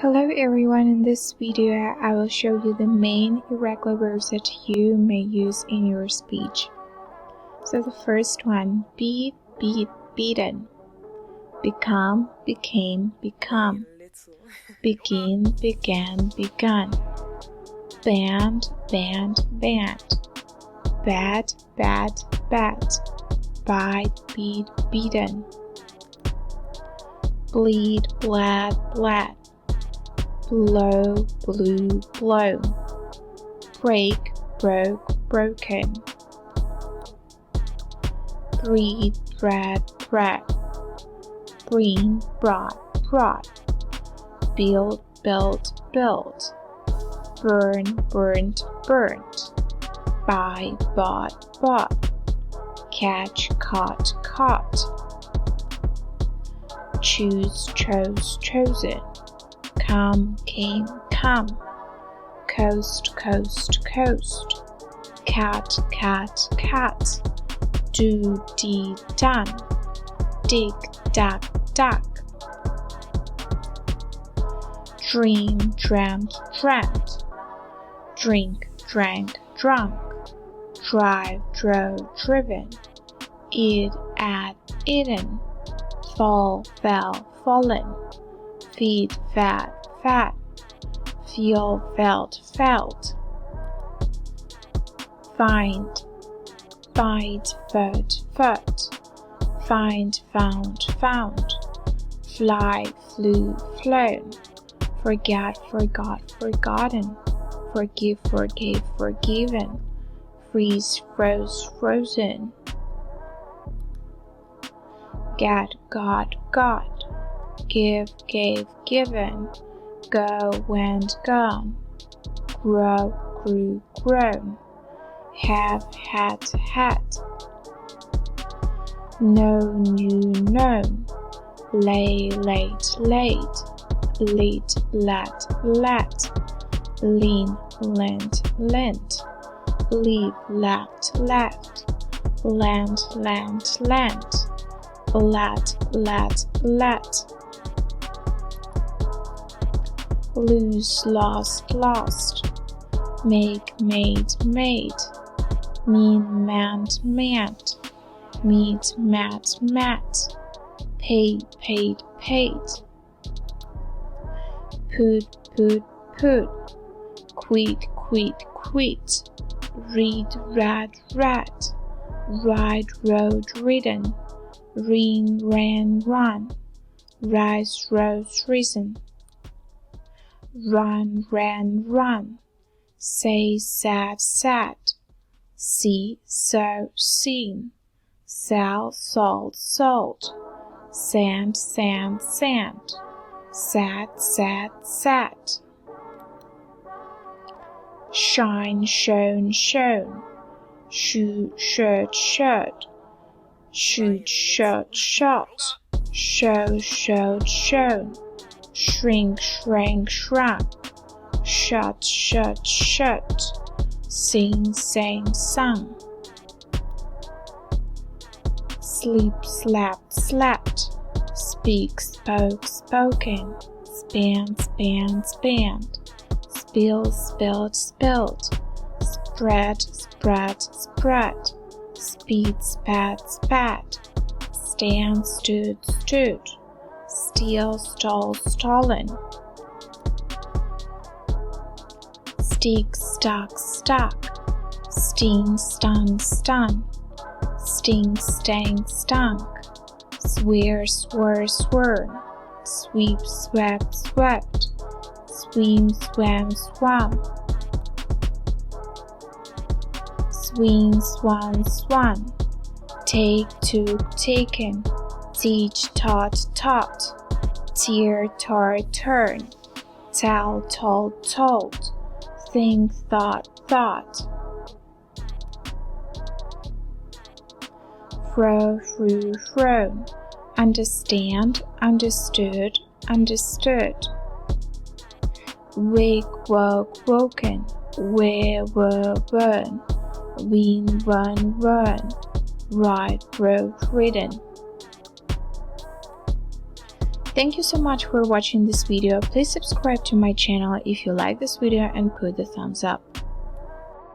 Hello everyone, in this video I will show you the main irregular verbs that you may use in your speech. So the first one, beat, beaten. Become, became, become. Begin, began, begun. Band, band. Bad, bad. Bite, beat, beaten. Bleed, bled. Blow, blew, blown. Break, broke, broken. Breed, bred. Bring, brought. Build, built. Burn, burnt. Buy, bought. Catch, caught. Choose, chosen. Come, came, come. Coast. Cat. Do, deed, done. Dig, duck. Dream, dreamt. Drink, drank, drunk. Drive, drove, driven. Eat, ate, eaten. Fall, fell, fallen. Feed, fat. Feel, felt. Find, foot. Find, found. Fly, flew, flown. Forget, forgotten. Forgive, forgave, forgiven. Freeze, frozen. Get, got. Give, gave, given. Go, went, gone. Grow, grew, grown. Have, had. Know, knew, known. Lay, late. Lead, let. Lean, lent. Leave, left. Land, let. Lose, lost. Make, made. Mean, meant. Meet, met. Paid. Put. Quit. Read, read. Ride, rode, ridden. Ran. Rise, rose, risen. Run, ran. Say, said. See, so, seen. Sell, sold. Sand. Sat. Shine, shown. Shoot, shirt. Shoot, shot. Show, showed, shown. Shrink, shrank. Shut. Sing, sang, sung. Sleep, slept. Speak, spoke, spoken. Span, spanned. Spill, spilled. Spread, spread. Speed, spat. Stand, stood. Steal, stole, stolen. Stick, stuck. Sting, stung. Sting, stank, stunk. Swear, sworn. Sweep, swept. Swim, swam. Swing, swan. Take, took, taken. Teach, taught. Tear, turn. Tell, told. Think, thought. Throw, thrown. Understand, understood. Wake, woke, woken. Wear, were, burn. Win, run. Ride, rode, ridden. Thank you so much for watching this video. Please subscribe to my channel if you like this video and put the thumbs up.